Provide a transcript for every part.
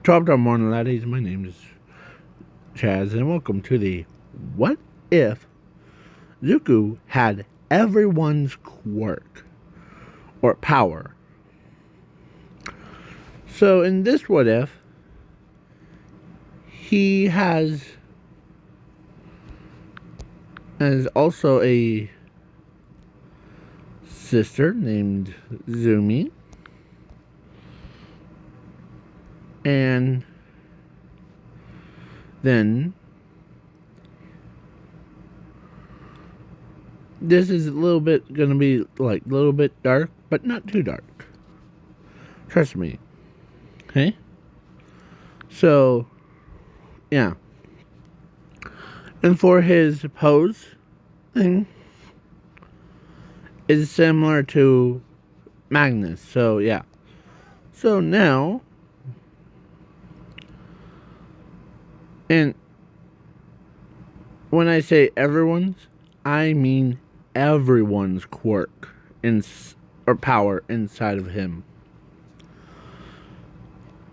Top morning, laddies. My name is Chaz, and welcome to the What If Zuko Had Everyone's Quirk or Power. So, in this What If, he has also a sister named Zumi, and then this is a little bit gonna be like a little bit dark, but not too dark. Trust me. Okay? So, yeah. And for his pose thing is similar to Magnus. So, yeah. So now, and when I say everyone's, I mean everyone's quirk or power inside of him.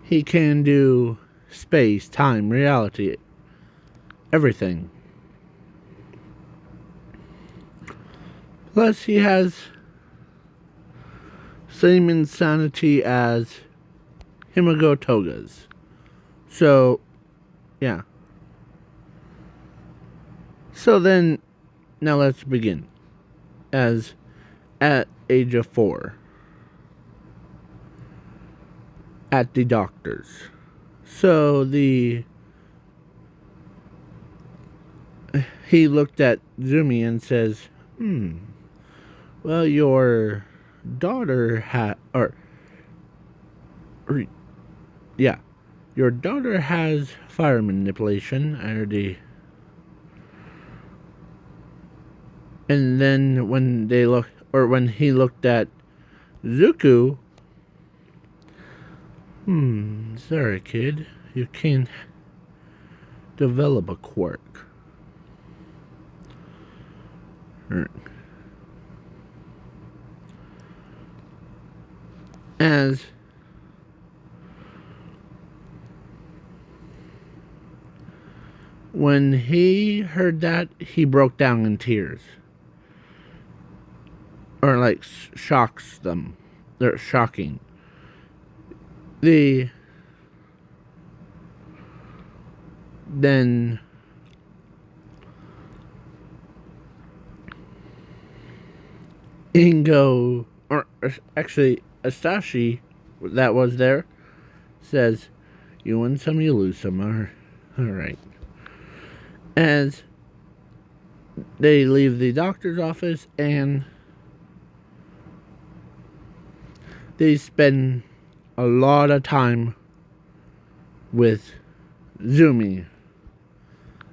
He can do space, time, reality, everything. Plus, he has same insanity as Himigo Toga's. So, yeah. So then, now let's begin. As at age of 4, at the doctor's. So he looked at Zumi and says, well, your daughter your daughter has fire manipulation. I already. And then when he looked at Zuko, sorry, kid, you can't develop a quirk. As when he heard that, he broke down in tears. Or like shocks them. They're shocking. Then Ingo, or actually Asashi, that was there, says, you win some, you lose some. Alright. As they leave the doctor's office and they spend a lot of time with Zumi.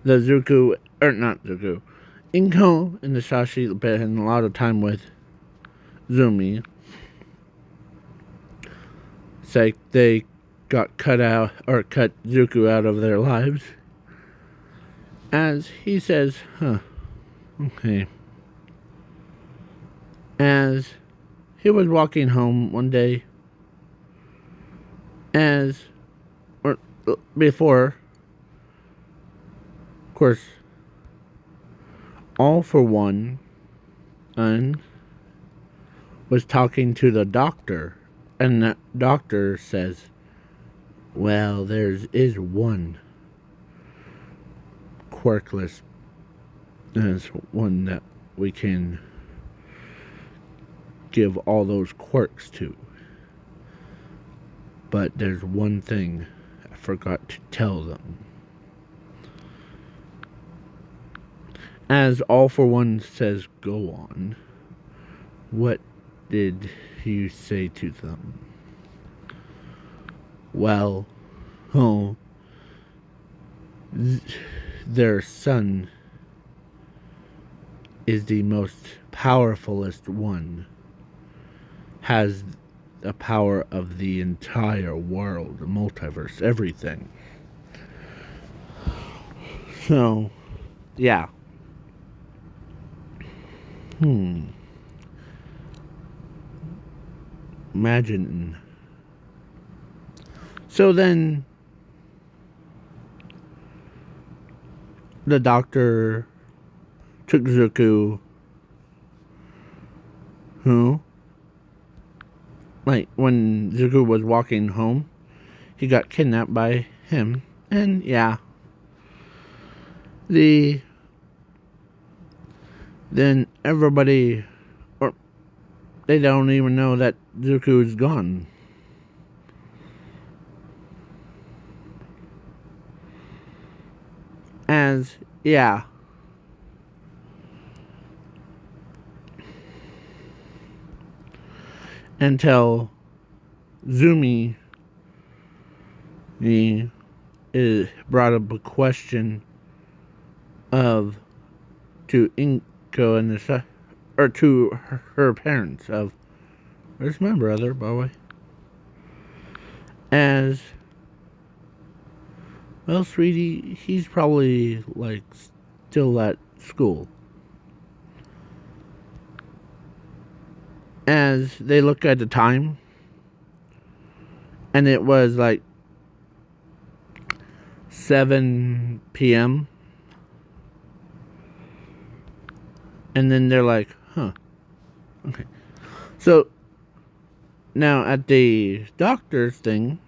The Zuko, or not Zuko, Inko and the Sashi spend a lot of time with Zumi. It's like they got cut Zuko out of their lives. As he says, okay. As he was walking home one day, before, of course, All for One was talking to the doctor, and the doctor says, well, there is one quirkless. There's one that we can give all those quirks to. But there's one thing I forgot to tell them. As All for One says, go on. What did you say to them? Well, their son is the most powerfulest one. Has the power of the entire world, the multiverse, everything. So, yeah. Imagine. So then the doctor took Zuko, who, like, when Zuko was walking home, he got kidnapped by him. And yeah, then everybody, or they don't even know that Zuko is gone. As, yeah. Until Zumi brought up a question of to Inko and or to her parents of, where's my brother, by the way? As, well, sweetie, he's probably, like, still at school. As they look at the time, and it was like 7 p.m. And then they're like, huh. Okay. So, now at the doctor's thing,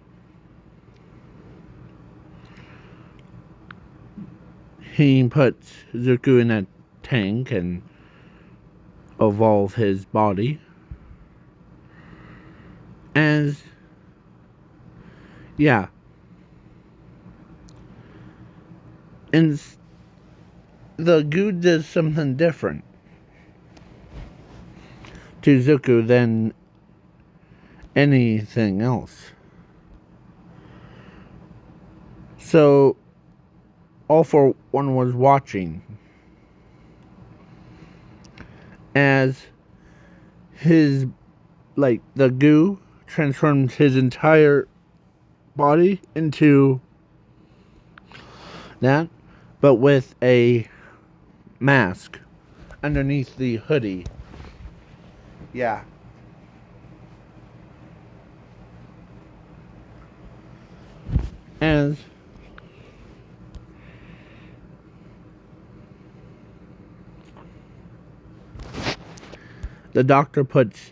he puts Zuko in a tank and evolve his body. As, yeah. And the goo does something different to Zuko than anything else. So, All For One was watching as his, like, the goo transforms his entire body into that, but with a mask underneath the hoodie. Yeah. As the doctor puts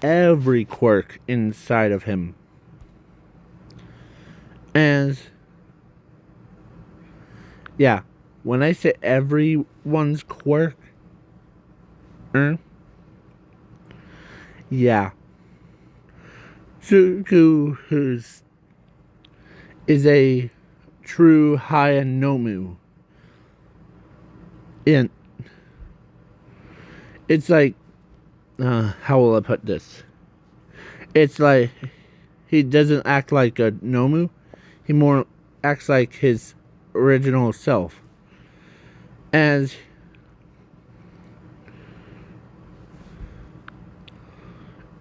every quirk inside of him. As, yeah, when I say everyone's quirk, yeah, Zuko is a true high nomu. And it's like, how will I put this? It's like he doesn't act like a nomu. He more acts like his original self. As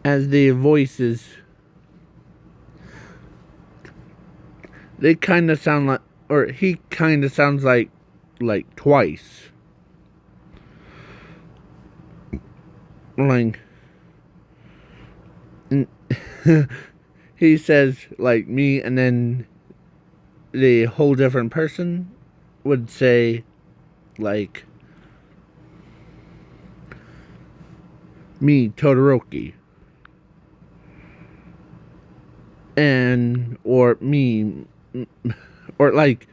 the voices, they kind of sound like, or he kind of sounds like twice. Like, he says like me, and then the whole different person would say like me, Todoroki, and or me, or like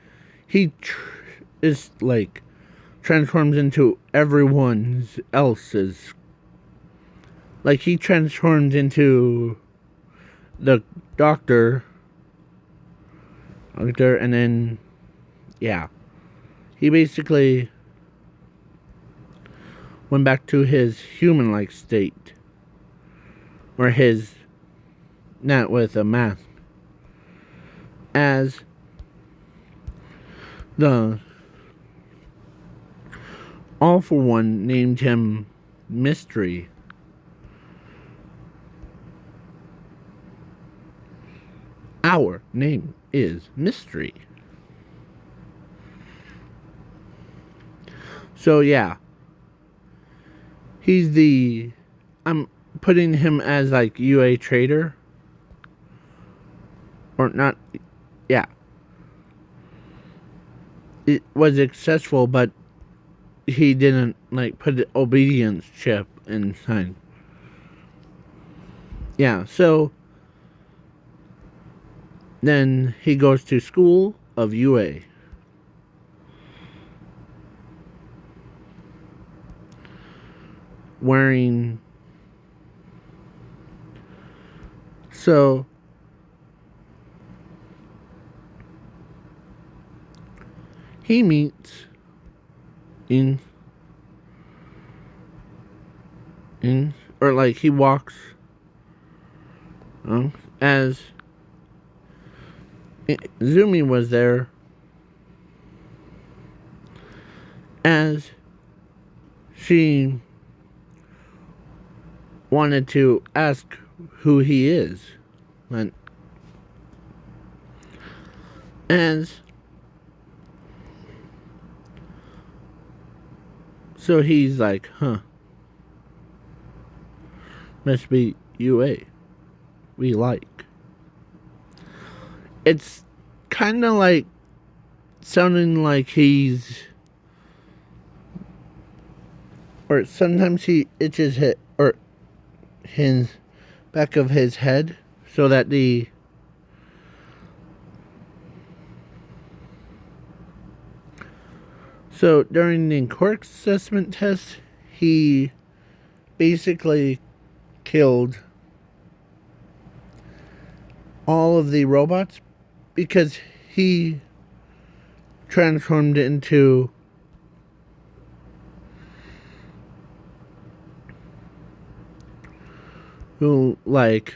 he is like transforms into everyone's else's. Like he transforms into the doctor, and then yeah, he basically went back to his human-like state, or his, not with a mask. As the All For One named him Mystery. Our name is Mystery. So yeah, I'm putting him as like UA trader, or not, yeah. it was successful, but he didn't like put the obedience chip inside. Yeah, so then he goes to school of UA. Wearing. So he meets in or like he walks as Zumi was there as she wanted to ask who he is. And as so he's like, must be UA. We like. It's kind of like sounding like he's, or sometimes he itches his back of his head so that so during the quirk assessment test, he basically killed all of the robots because he transformed into who like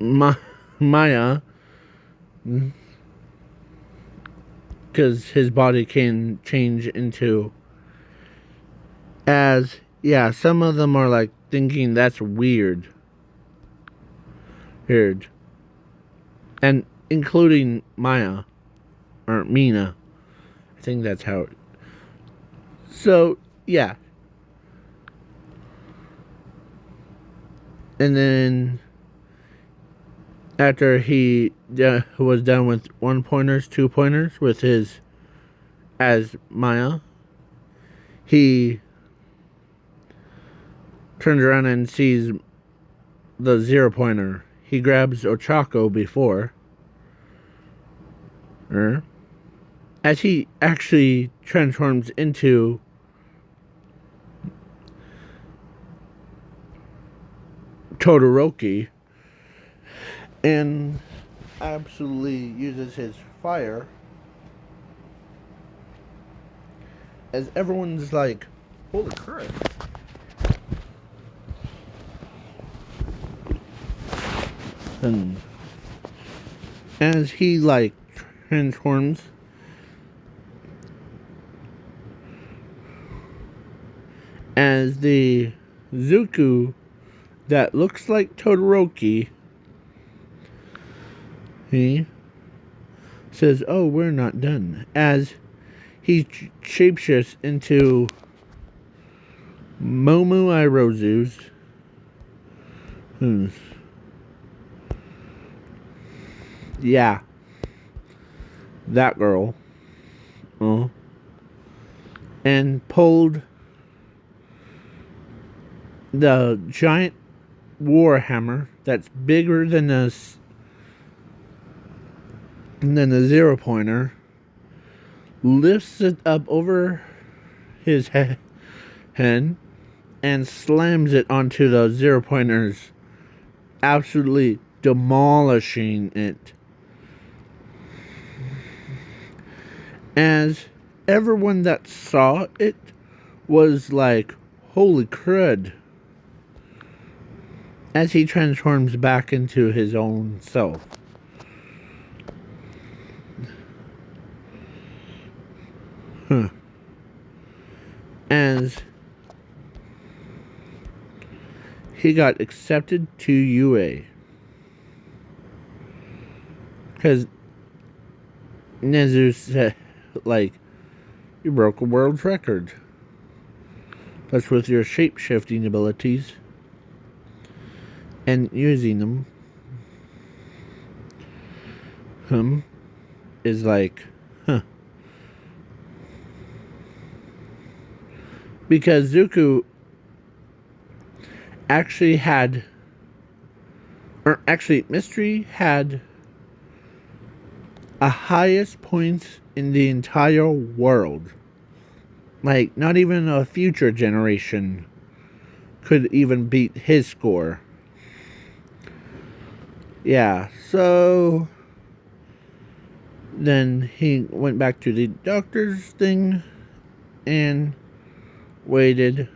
Maya, because his body can change into as, yeah, some of them are like thinking that's weird, and including Maya or Mina. I think that's how it. So yeah, and then after he was done with 1-pointers, 2-pointers with his as Maya, he turns around and sees the 0-pointer. He grabs Ochako before her, as he actually transforms into Todoroki and absolutely uses his fire, as everyone's like, holy crap. And as he like transforms, as the Zuku that looks like Todoroki, he says, oh, we're not done, as he shapeshifts into Momu Irozu's yeah, that girl, and pulled the giant warhammer that's bigger than the 0-pointer, lifts it up over his head and slams it onto the 0-pointers, absolutely demolishing it. As everyone that saw it was like, holy crud, as he transforms back into his own self. As he got accepted to UA. Because Nezu said, like, you broke a world record. That's with your shape-shifting abilities and using them. is like, huh. Because Zuko actually had, or actually, Mystery had a highest points in the entire world. Like, not even a future generation could even beat his score. Yeah, so then he went back to the doctor's thing and waited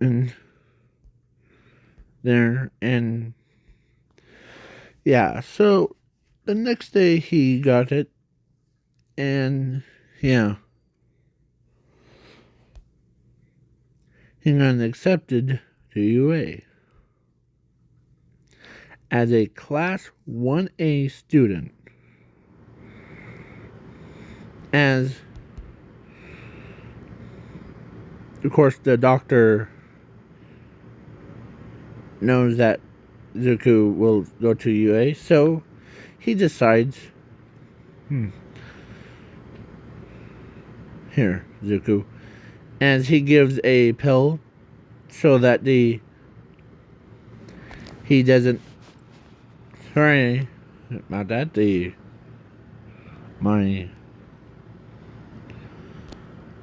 and there, and yeah, so the next day he got it, and yeah, he got accepted to UA as a Class 1A student. As, of course, the doctor knows that Zuko will go to UA, so he decides, here, Zuko, as he gives a pill so that he doesn't, sorry about that,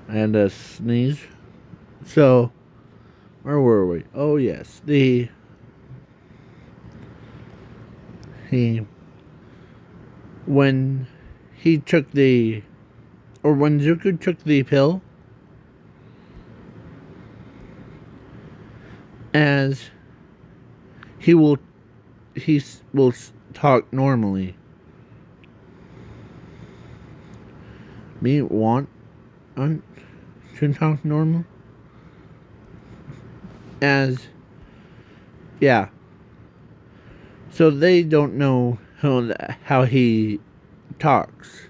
I had a sneeze. So, where were we? Oh yes, he when he took the, or when Zuko took the pill, as he will talk normally. Me want to talk normal, as yeah. So they don't know how he talks,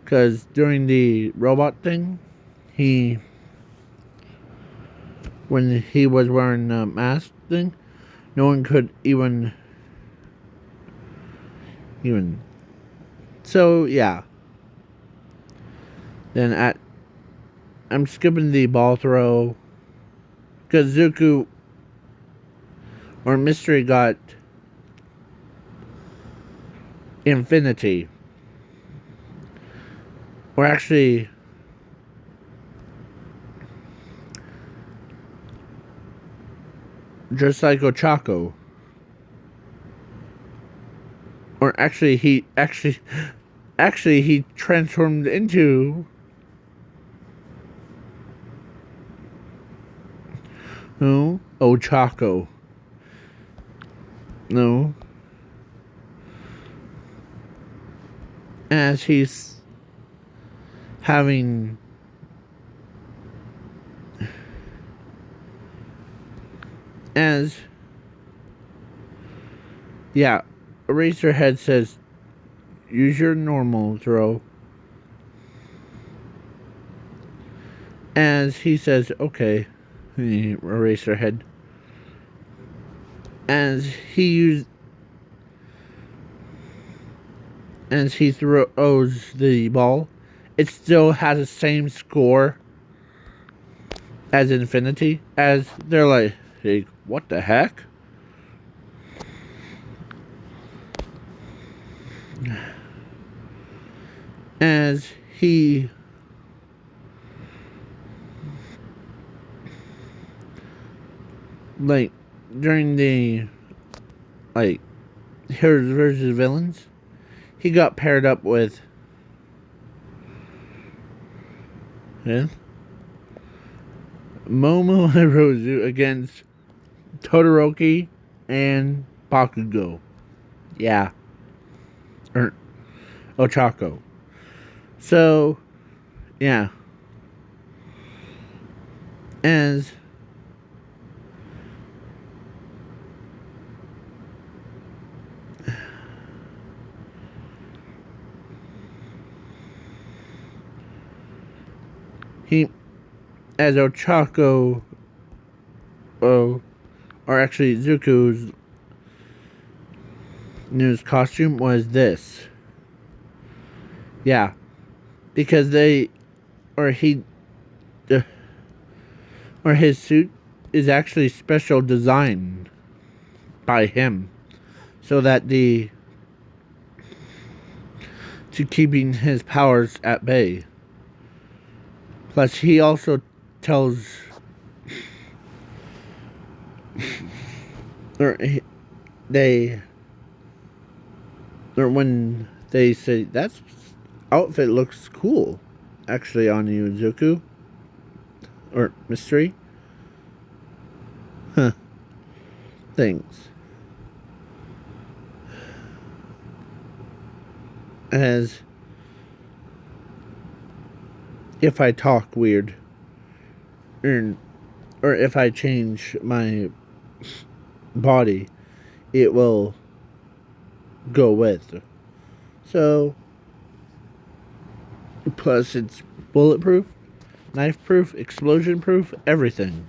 because during the robot thing, when he was wearing the mask thing, no one could even. So yeah. Then I'm skipping the ball throw, because Zuko or Mystery got infinity, or actually, just like Ochako. Or actually, he transformed into who? Ochako. No. As he's having as yeah, Eraserhead says use your normal throw. As he says, okay, Eraserhead. As he throws the ball, it still has the same score as Infinity. As they're like, hey, what the heck? As he like during the like Heroes versus Villains, he got paired up with Momo and Rozu against Todoroki and Bakugo. Yeah. Or Ochako. So, yeah. As Ochako, or actually Zuko's News costume was this. Yeah, because they, or he, or his suit is actually special designed by him, so that to keeping his powers at bay. Plus, he also tells, or they, or when they say that outfit looks cool, actually on you, Zuko, or Mystery, huh? Things as if I talk weird, or if I change my body, it will go with. So, plus it's bulletproof, knife proof, explosion proof, everything.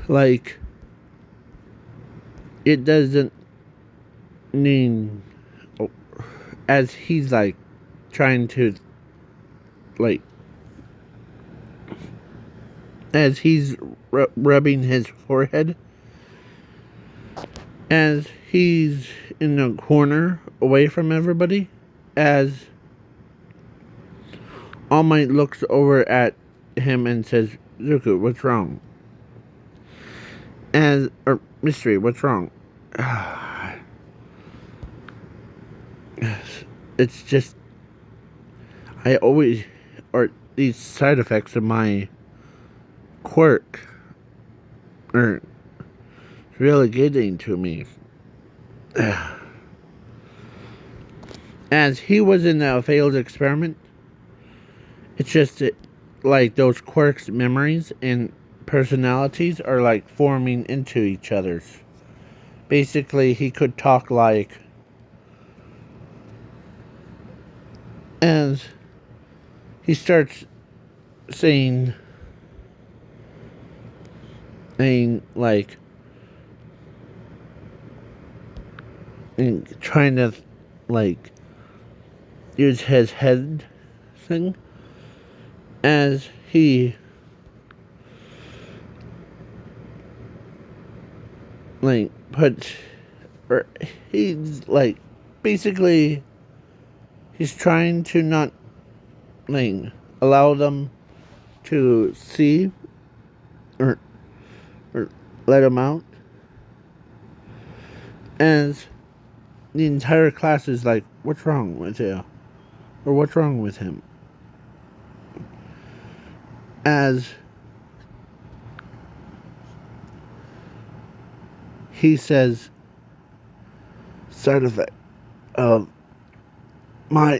Like, it doesn't mean, as he's like trying to, like, as he's rubbing his forehead, as he's in a corner away from everybody, as All Might looks over at him and says, Zuko, what's wrong? Or Mystery, what's wrong? It's just, I always, or these side effects of my quirk are really getting to me. As he was in a failed experiment, it's just like those quirks, memories, and personalities are like forming into each other's. Basically, he could talk like, as he starts saying like, and trying to like use his head thing, as he like puts, or he's like, basically he's trying to not like allow them to see, or let him out, as the entire class is like, what's wrong with you, or what's wrong with him, as he says, side effect of my,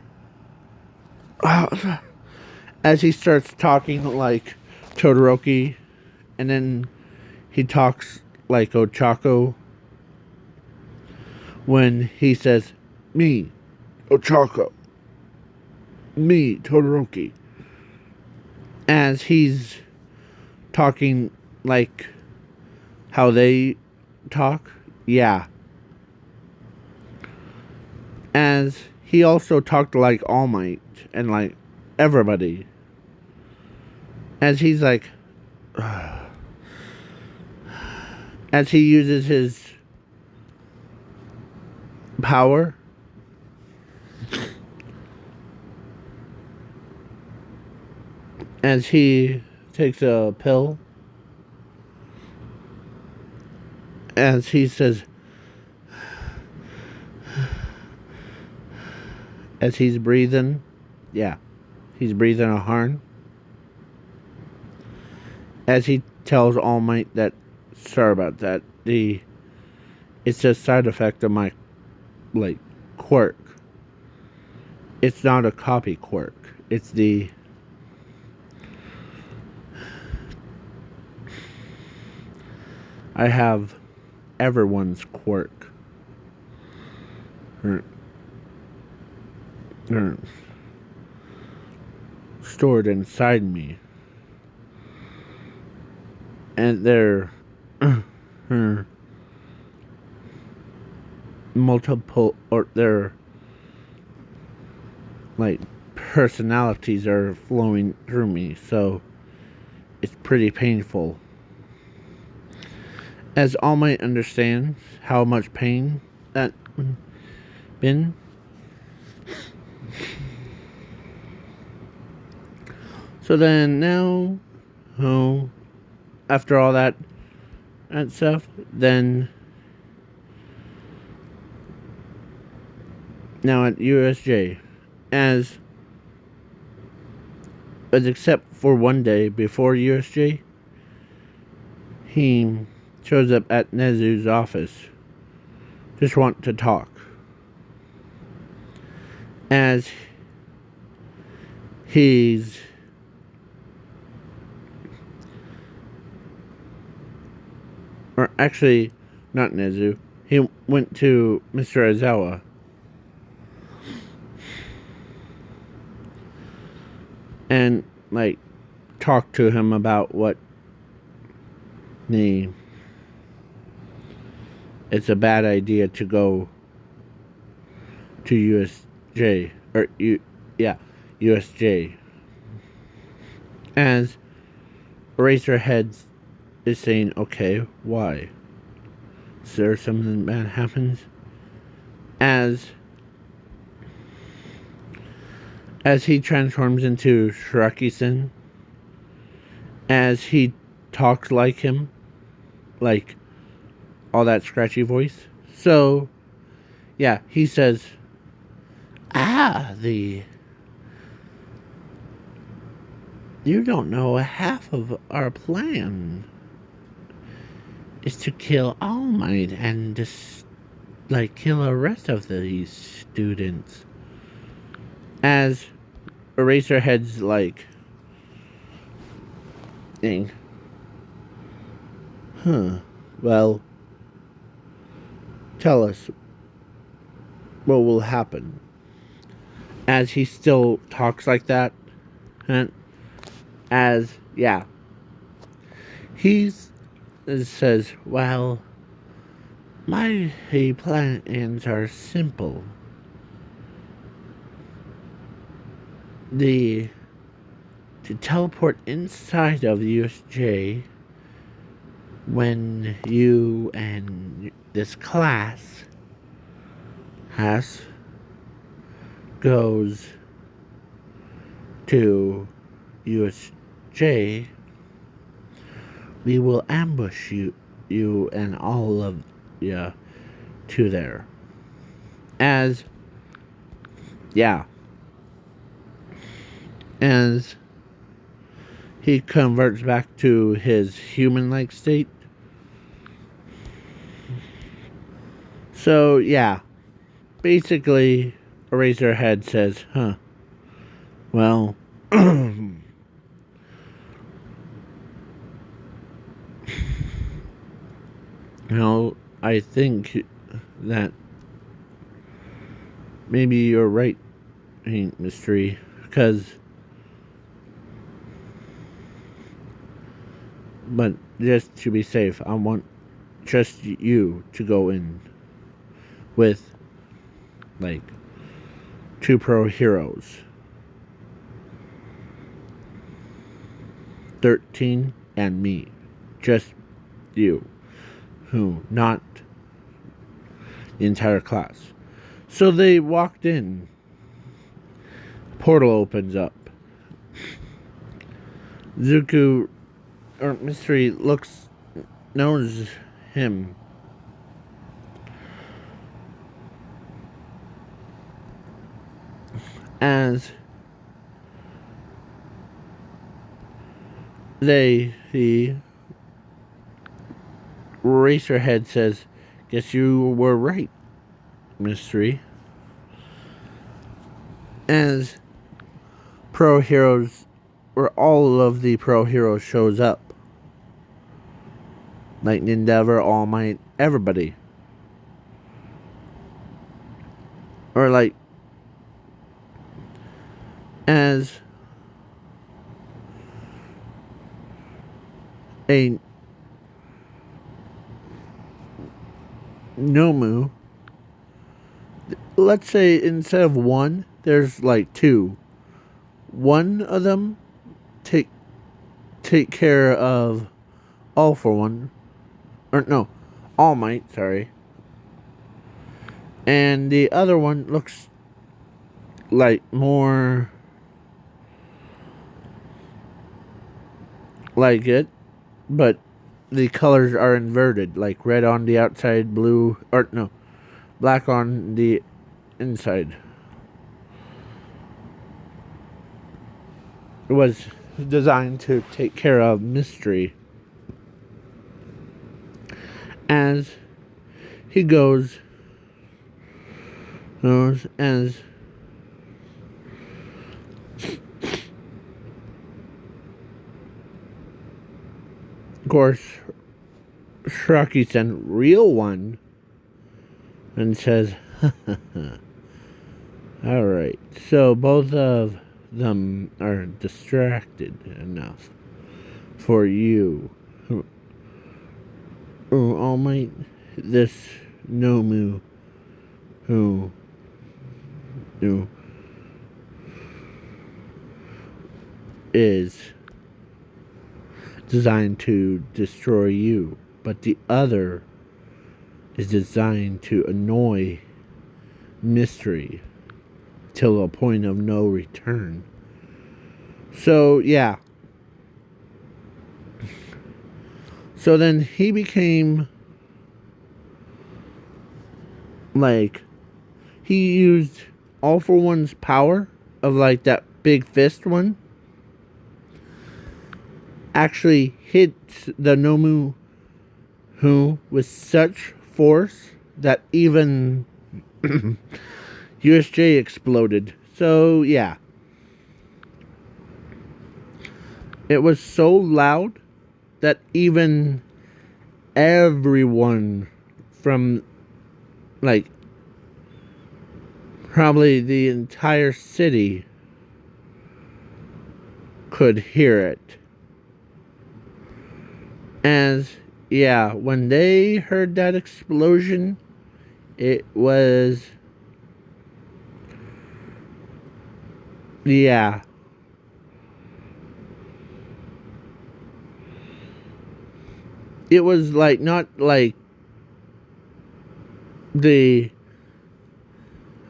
as he starts talking like Todoroki, and then he talks like Ochako when he says, me, Ochako, me, Todoroki, as he's talking like how they talk, yeah. As he also talked like All Might and like everybody, as he's like, as he uses his power, as he takes a pill, as he says, as he's breathing, yeah, he's breathing a horn, as he tells All Might that, sorry about that, it's a side effect of my like quirk. It's not a copy quirk. It's I have everyone's quirk. Stored inside me. And they're multiple, or their like personalities are flowing through me, so it's pretty painful. As All Might understands how much pain that been. So then now, oh, after all that and stuff, then now at USJ, as except for one day before USJ, he shows up at Nezu's office. Just want to talk. As he's or actually not Nezu. He went to Mr. Aizawa. And like talked to him about what it's a bad idea to go to USJ or USJ. As Eraserheads is saying, okay, why? Is there something bad happens? As he transforms into Shiraki-sen, as he talks like him, like all that scratchy voice. So, yeah, he says, you don't know half of our plan is to kill All Might and just, like, kill the rest of these students. As Eraserhead's like, thing. Well, tell us what will happen. As he still talks like that, and he says, well, my plans are simple. To teleport inside of USJ when you and this class goes to USJ, we will ambush you and all of you to there. As he converts back to his human-like state. So, yeah. Basically, Eraserhead says, well, I think that maybe you're right, Mystery, but just to be safe, I want just you to go in with, like, 2 pro heroes. 13 and me. Just you. Not the entire class. So they walked in. Portal opens up. Zuko, or Mystery, knows him. As Racerhead says, guess you were right, Mystery. As pro heroes, or all of the pro heroes shows up. Like Endeavor, All Might, everybody. Or like, as a nomu let's say instead of one, there's like two. One of them take care of All for One, or no, All Might. Sorry, and the other one looks like more like it, but the colors are inverted, like red on the outside, blue, or no, black on the inside. It was designed to take care of mystery. As he goes as of course Shraki-san, real one, and says, alright, so both of them are distracted enough for you. Oh, All Might, this Nomu who is designed to destroy you, but the other is designed to annoy mystery till a point of no return. So, yeah. So then he became like, he used All for One's power of like that big fist one, actually hit the Nomu who with such force that even USJ exploded. So yeah, it was so loud that even everyone from like probably the entire city could hear it. As yeah, when they heard that explosion, it was, yeah, it was like not like the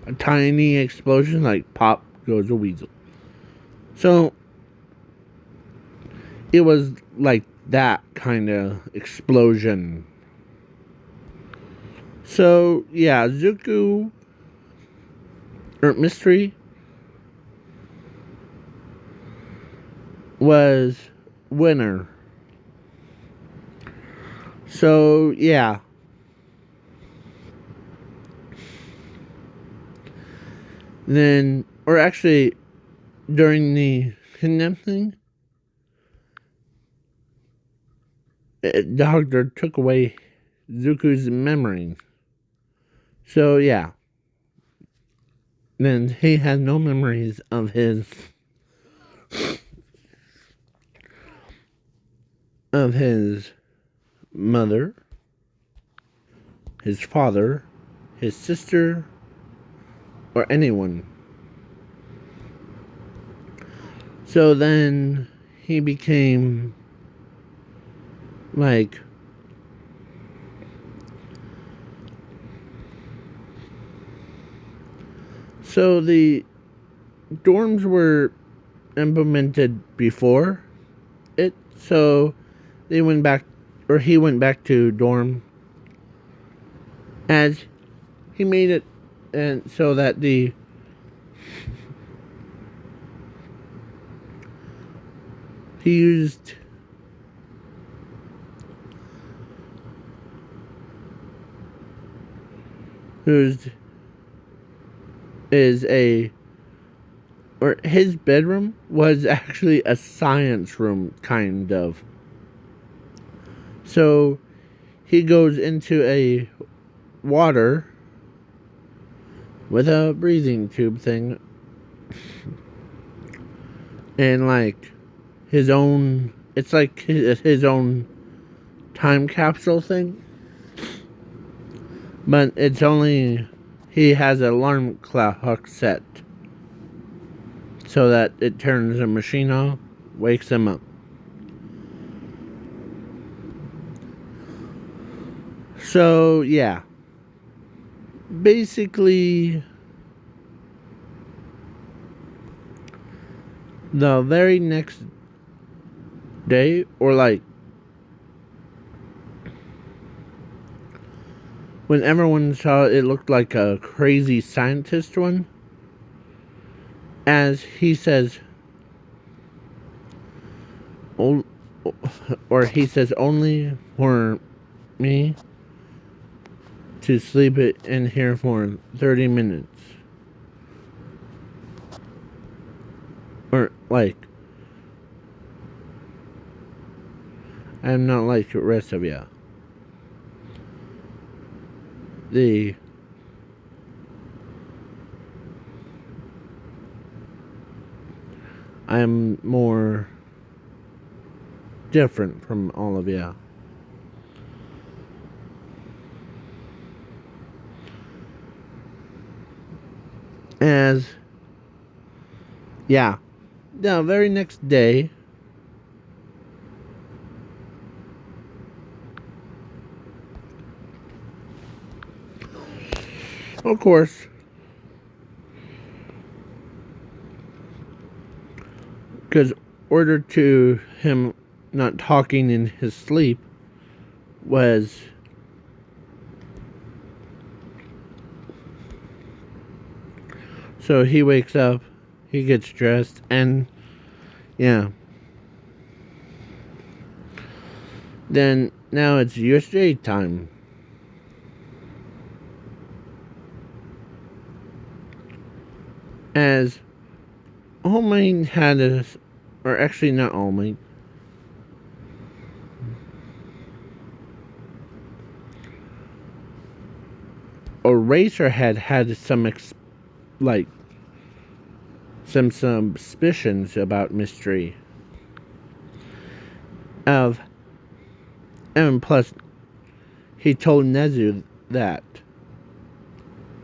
a tiny explosion, like pop goes a weasel. So it was like that kind of explosion. So yeah, Zuko or Mystery was winner. So yeah. Then, or actually, during the kidnapping, Doctor took away Zuko's memory. So yeah. Then he had no memories of his mother, his father, his sister, or anyone. So then he became like so the dorms were implemented before it, so they went back, or he went back to dorm as he made it, and so that the he used is a, or his bedroom was actually a science room, kind of. So he goes into a water with a breathing tube thing and like his own, it's like his own time capsule thing, but it's only he has an alarm clock set so that it turns the machine off, wakes him up. So, yeah. Basically, the very next day, or like when everyone saw it, it looked like a crazy scientist one. As he says, or he says, only for me to sleep in here for 30 minutes. Or, like, I'm not like the rest of you. I'm more different from all of you. As, yeah, the very next day, of course, because order to him not talking in his sleep was so he wakes up, he gets dressed, and yeah. Then now it's USJ time. As All Might had a, or actually not All Might. Eraserhead had some some suspicions about Mystery. And plus, he told Nezu that,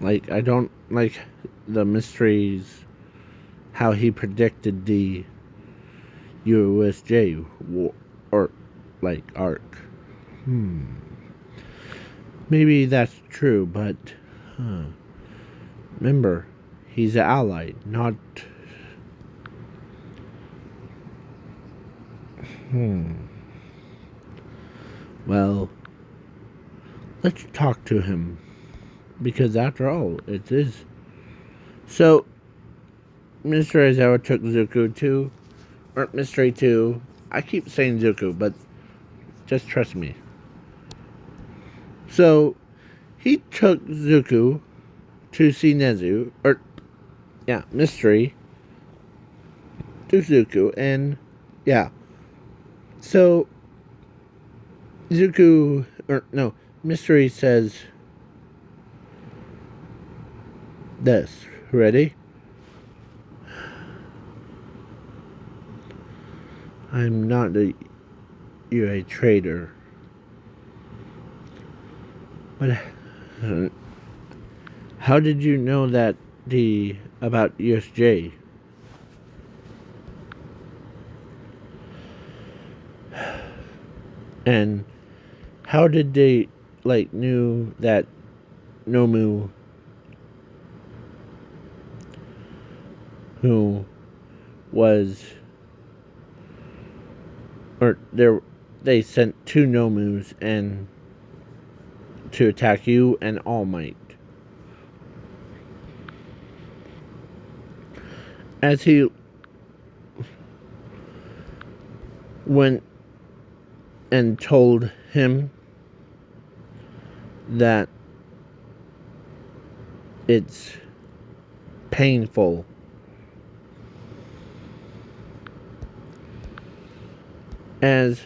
like, I don't like the Mysteries, how he predicted the USJ war, or, like, arc. Maybe that's true, but, remember, he's an ally, not, well, let's talk to him. Because after all, it is. So, Mr. Aizawa took Zuko to, or Mystery 2. I keep saying Zuko, but just trust me. So, he took Zuko to see Nezu, or, yeah, Mystery, to Zuko, and, yeah. So, Zuko, or, no, Mystery says this. Ready? I'm not you're a traitor. But how did you know that about USJ? And how did they knew that Nomu, who was, or they sent two Nomus and to attack you and All Might. As he went and told him that it's painful. As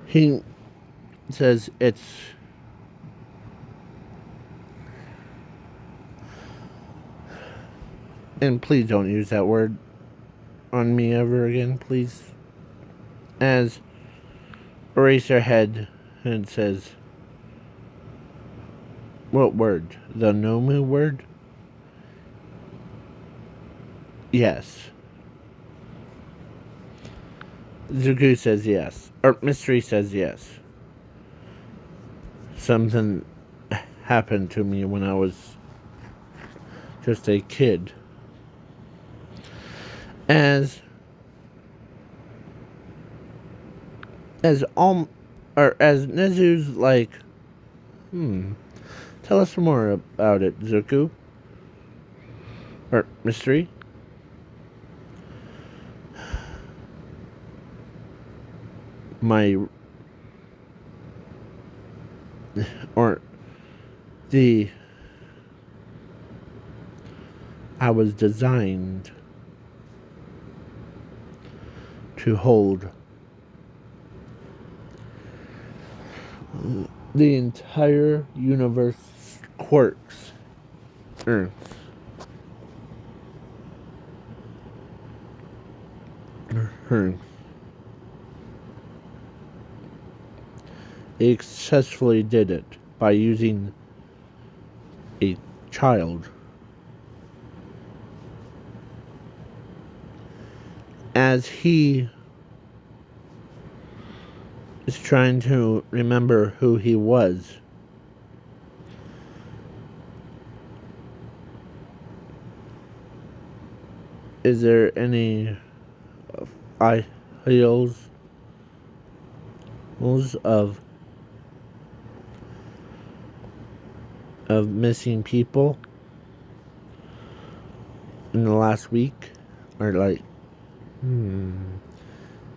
he says it's and please don't use that word on me ever again, please. As Eraserhead and says What word? The nomu word? Yes. Zuku says yes. Or Mystery says yes. Something happened to me when I was just a kid. As Nezu's like, tell us more about it, Zuku. Or Mystery. I was designed to hold the entire universe quirks. Earth. They successfully did it by using a child. As he is trying to remember who he was. Is there any ideals of missing people in the last week? Or like,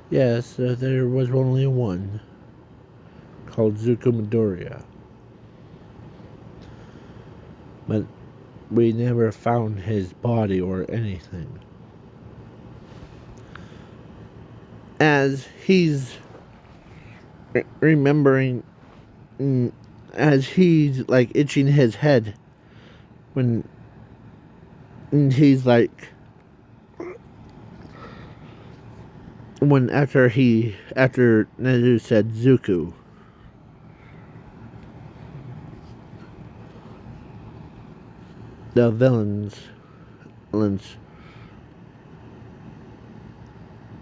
yes, there was only one called Zuko Midoriya. But we never found his body or anything. As he's remembering, as he's like itching his head, when he's like, after Nezu said Zuku, the villains,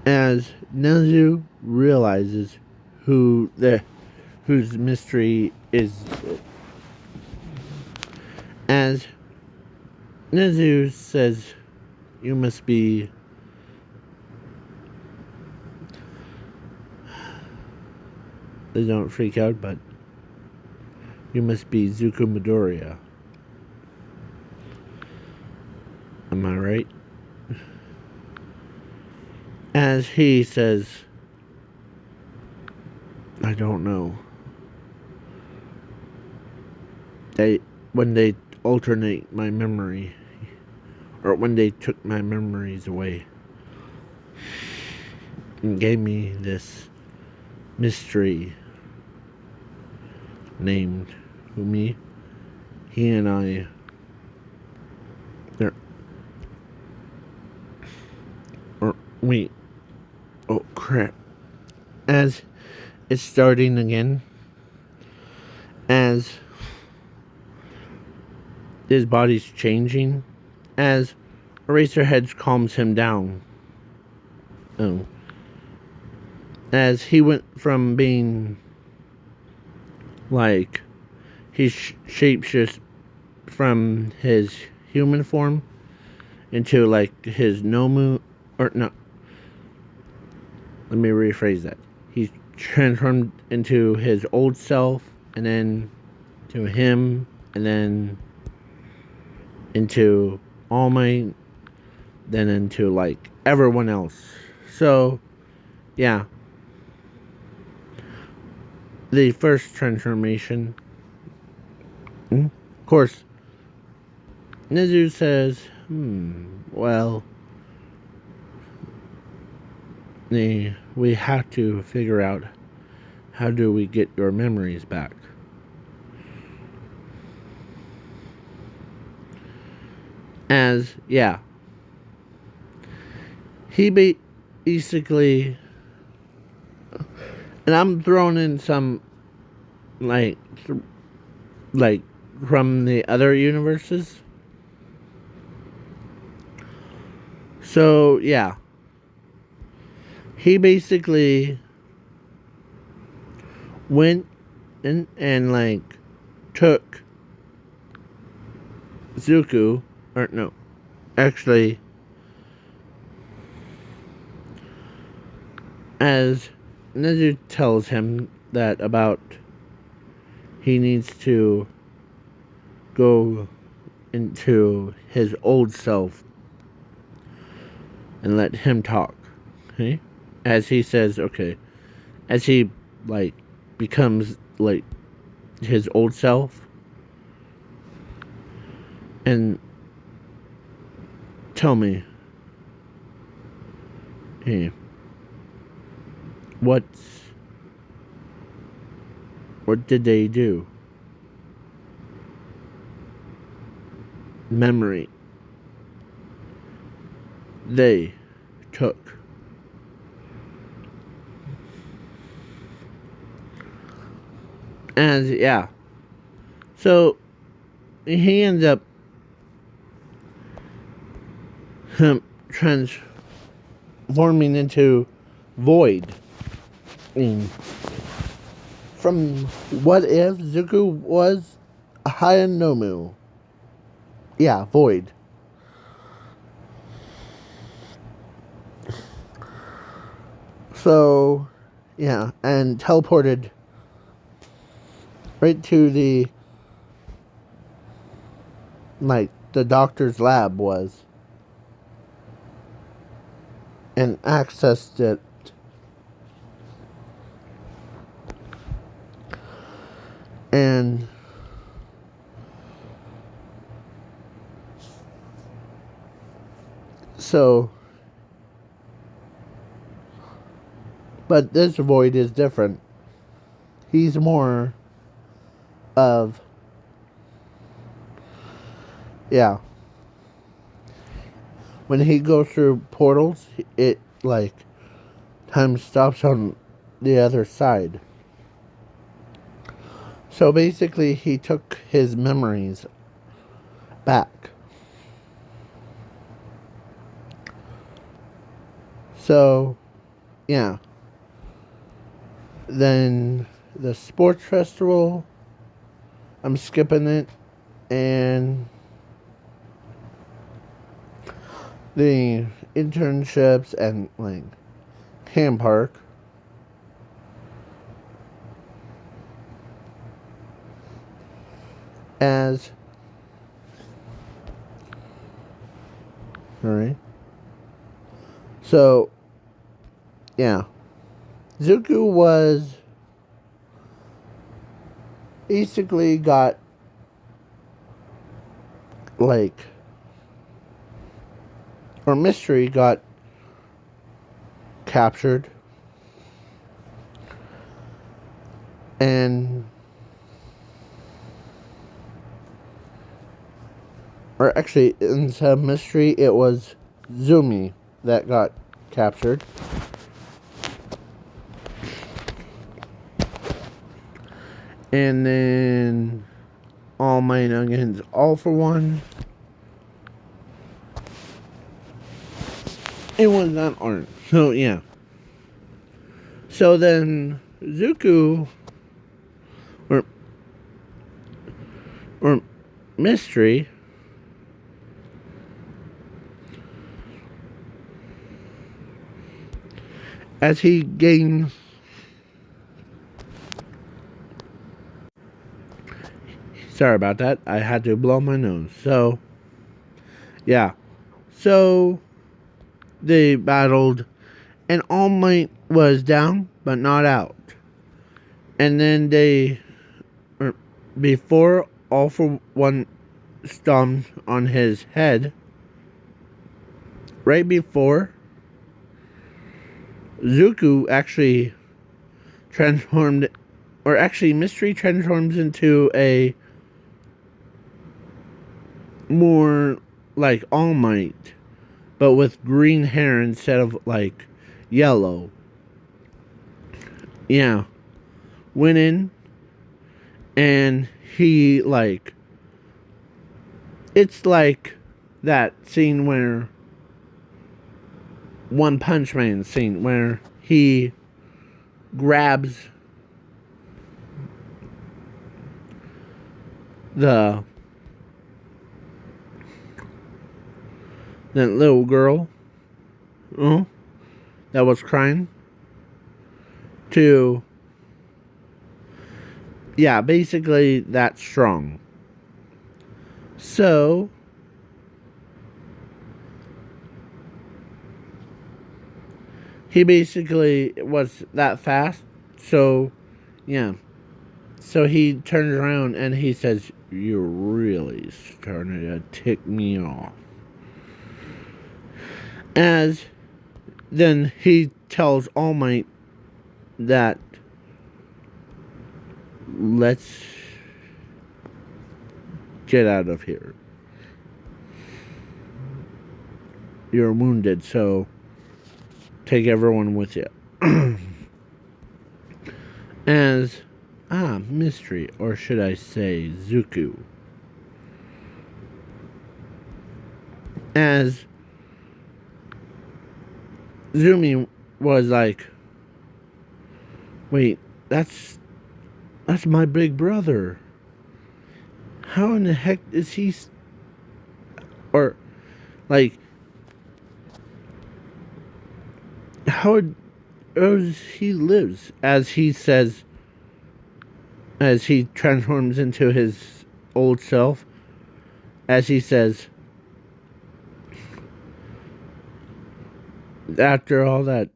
as Nezu realizes whose mystery is, as Nezu says, you must be they don't freak out, but you must be Zuko Midoriya. Am I right? As he says, I don't know. When they alternate my memory, or when they took my memories away, and gave me this mystery named me, he and I, oh crap, as it's starting again, as his body's changing, as Eraserheads calms him down. Oh. As he went from being like, he shapeshifts from his human form into like his nomu, or no, let me rephrase that. He's transformed into his old self, and then to him, and then into All Might, then into like everyone else. So, yeah. The first transformation, of course, Nezu says, well, we have to figure out how do we get your memories back. As, yeah, he basically, and I'm throwing in some like from the other universes. So, yeah. He basically went and like, took Zuko, or no, actually, as Nezu tells him that about he needs to go into his old self and let him talk. Okay? As he says, okay, as he like becomes like his old self and tell me, hey, what did they do? Memory they took. And yeah. So he ends up transforming into Void. From What If Zuko was a nomu. Yeah, Void. So, yeah, and teleported right to the, like, the doctor's lab was. And accessed it. And so, but this Void is different. He's more of, yeah. When he goes through portals, it, like, time stops on the other side. So basically, he took his memories back. So, yeah. Then the sports festival, I'm skipping it, and the internships and like camp park. As alright. So yeah. Zuko was basically got like, or Mystery got captured, and or actually in some Mystery it was Zumi that got captured. And then All Might against All for One. It was not art. So yeah. So then Zuko or Mystery as he gains sorry about that. I had to blow my nose. So yeah. So they battled and All Might was down but not out. And then they before All for One stomped on his head, right before Zuko actually transformed, or actually Mystery transforms into a more like All Might, but with green hair instead of like yellow. Yeah. Went in and he like It's like that scene where One Punch Man scene where he grabs the that little girl that was crying to, yeah, basically that strong. So he basically was that fast. So yeah. So he turns around and he says, "You're really starting to tick me off." As then he tells All Might that let's get out of here. You're wounded, so take everyone with you. As Mystery, or should I say Zuko, as Zumi was like, wait, that's my big brother. How in the heck is he, or like, how he lives, as he says, as he transforms into his old self, as he says, after all that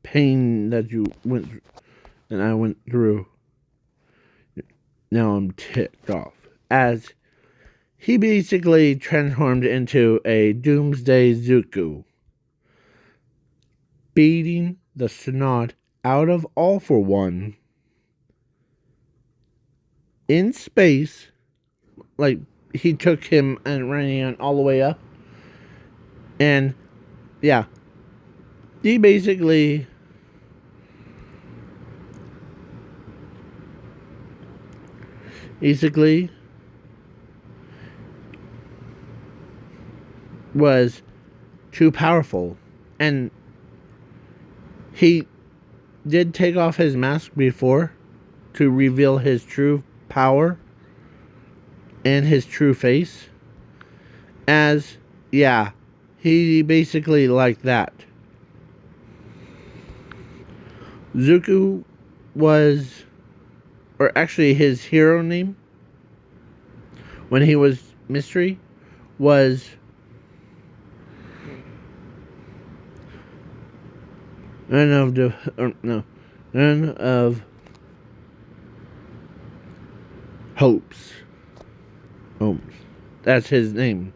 pain that you went through, and I went through, now I'm ticked off. As he basically transformed into a doomsday Zuko, beating the snot out of All for One in space. Like, he took him and ran him all the way up. And, yeah, he basically was too powerful. And he did take off his mask before to reveal his true power and his true face. As, yeah, he basically like that. Zuko was, or actually his hero name when he was Mystery was none of hopes. That's his name.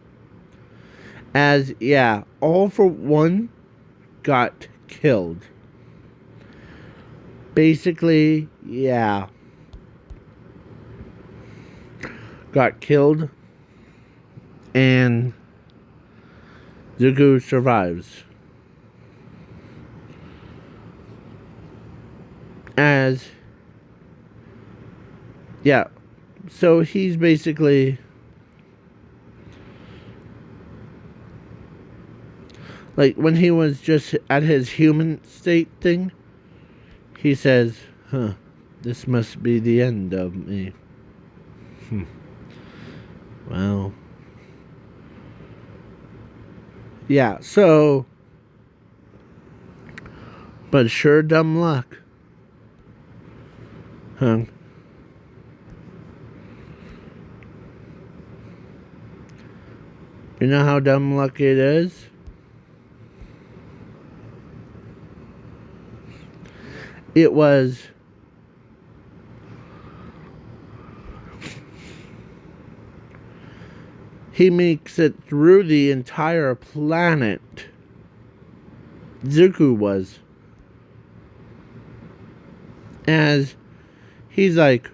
As, yeah, All for One got killed. Basically, yeah, got killed, and Zuko survives. As, yeah, so he's basically like when he was just at his human state thing, he says, this must be the end of me. Well, yeah, so, but sure dumb luck. You know how dumb luck it is? It was he makes it through the entire planet. Zuko was. As he's like,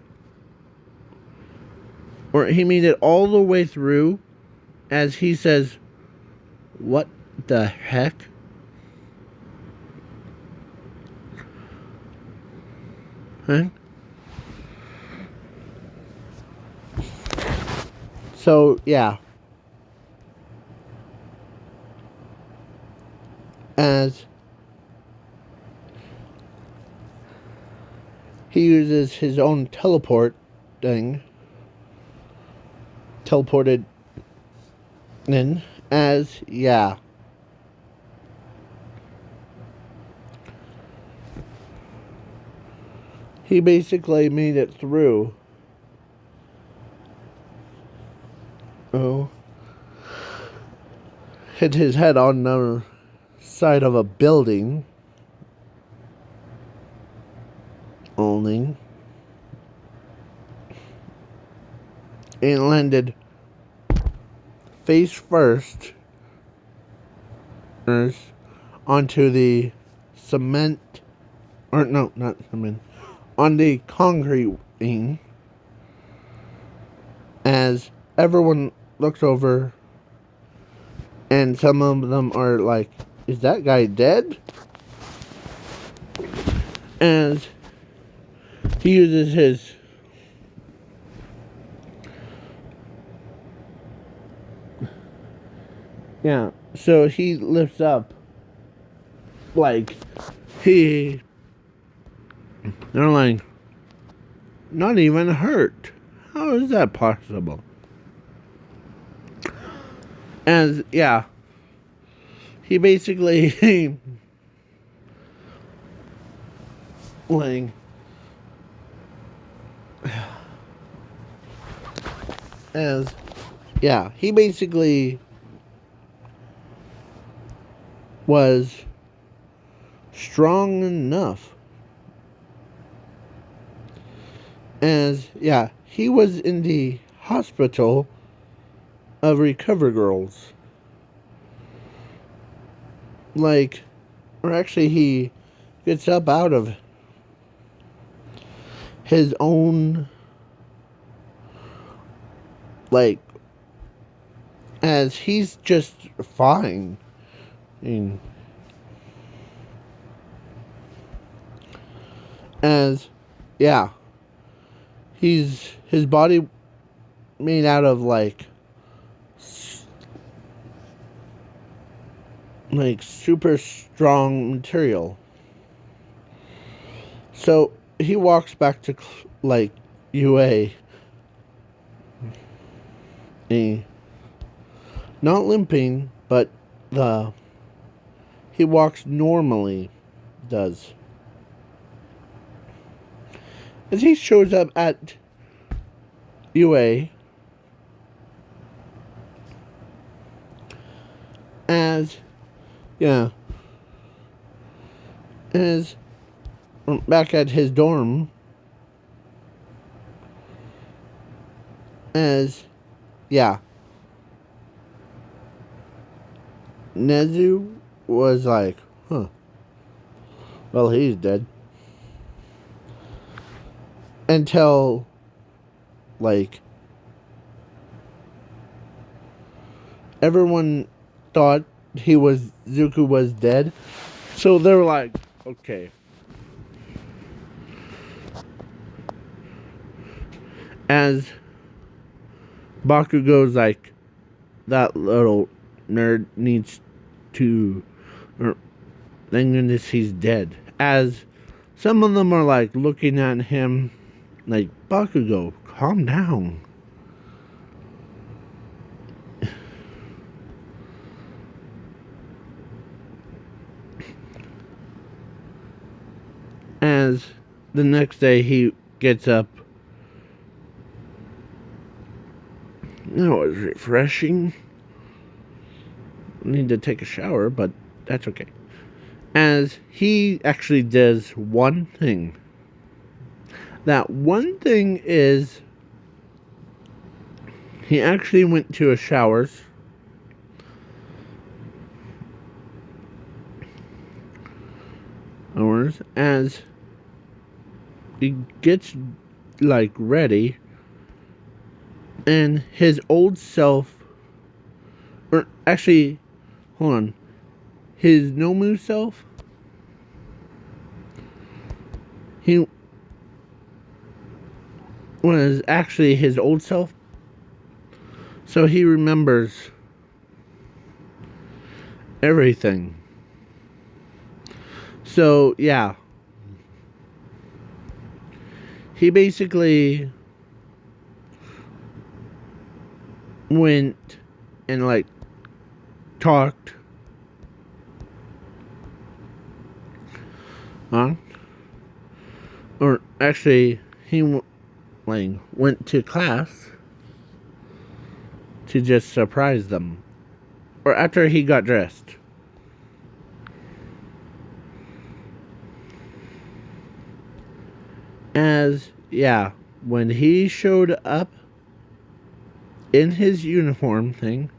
or he made it all the way through, as he says, what the heck? Huh? So, yeah. as he uses his own teleport thing, teleported in, as, yeah. He basically made it through. Oh. Hit his head on the side of a building. Only. And landed face first onto the cement. Or no, not cement. On the concrete, as everyone looks over, and some of them are like, is that guy dead? As he uses his so he lifts up, like, they're like, not even hurt. How is that possible? As, he basically, like, he basically was strong enough. As, he was in the hospital of recover girls. Like, or actually he gets up out of his own, like, as he's just fine. As, his body made out of like super strong material. So he walks back to like UA, not limping, but he walks normally, does. As he shows up at UA, as back at his dorm, as Nezu was like, well, he's dead. Until, like, everyone thought Zuko was dead. So they were like, okay. As Bakugo's like, that little nerd needs to, thank goodness he's dead. As some of them are like looking at him like, Bakugo, calm down. As the next day he gets up. That was refreshing. Need to take a shower, but that's okay. As he actually does one thing. That one thing is he actually went to a showers. As he gets like ready, and his old self, or actually, hold on, his nomu self, he was actually his old self, so he remembers everything. So, yeah. He basically went and, like, talked on. Or, actually, he, like, went to class to just surprise them. Or after he got dressed. As, yeah, when he showed up in his uniform thing,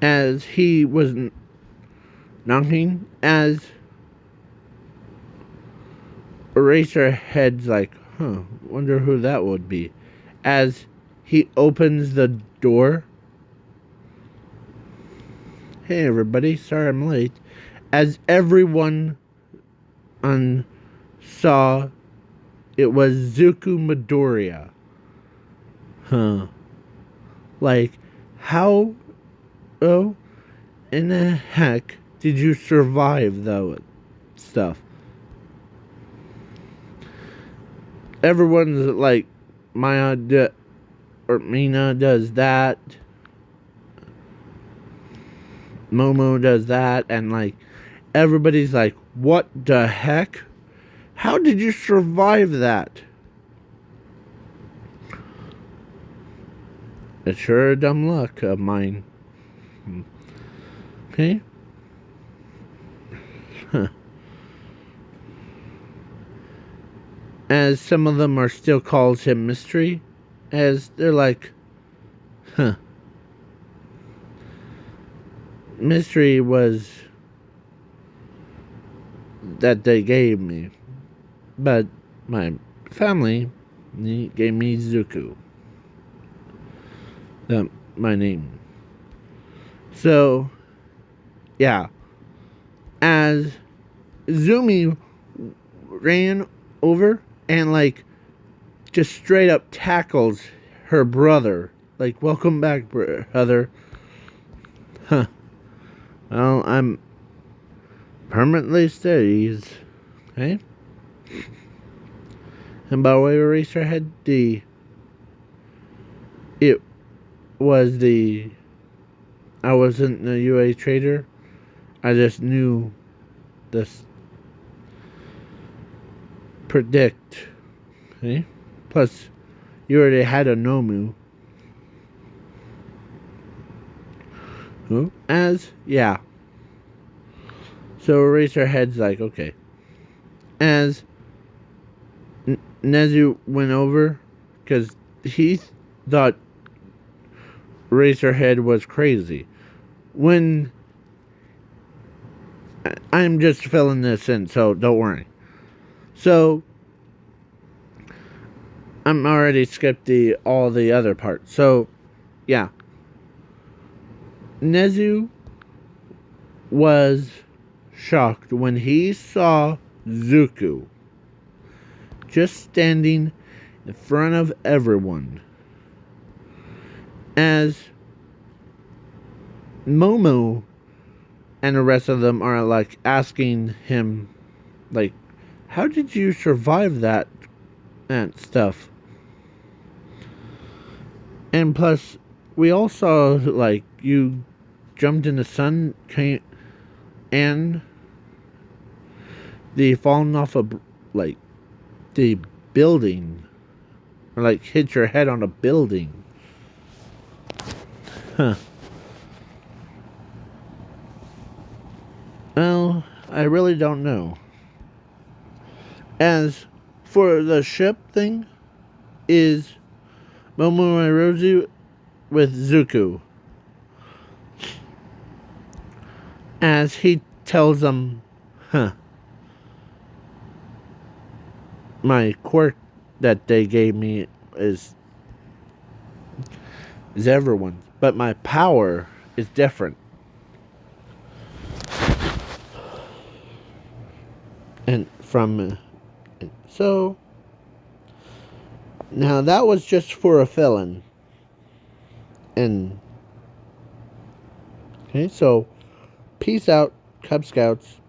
as he was knocking, as Eraserhead's like, wonder who that would be. As he opens the door. Hey everybody, sorry I'm late. As everyone saw, it was Zuko Midoriya. Like, how in the heck did you survive that stuff? Everyone's like, Mina does that. Momo does that, and like everybody's like, what the heck? How did you survive that? It's sure a dumb luck of mine. Okay? As some of them are still calls him Mystery, as they're like, Mystery was that they gave me, but my family gave me Zuko. My name. So, yeah. As Zumi ran over and like just straight up tackles her brother. Like, welcome back, brother. Well, I'm permanently steady. Okay? And by the way, Eraserhead, it was I wasn't a UA trader. I just knew this predict. Okay? Plus, you already had a nomu. Yeah. So Eraserhead's like, okay. As Nezu went over, because he thought Eraserhead was crazy. When I'm just filling this in, so don't worry. So I'm already skipped all the other parts. So yeah, Nezu was shocked when he saw Zuko just standing in front of everyone. As Momo and the rest of them are like asking him, like, how did you survive that and stuff? And plus, we all saw like you jumped in the sun, and the falling off of like the building, or like hit your head on a building. Well, I really don't know. As for the ship thing, is Momo and Rozu with Zuko. As he tells them, my quirk that they gave me is everyone's, but my power is different. And so now that was just for a fill-in. And okay, so Peace out, Cub Scouts.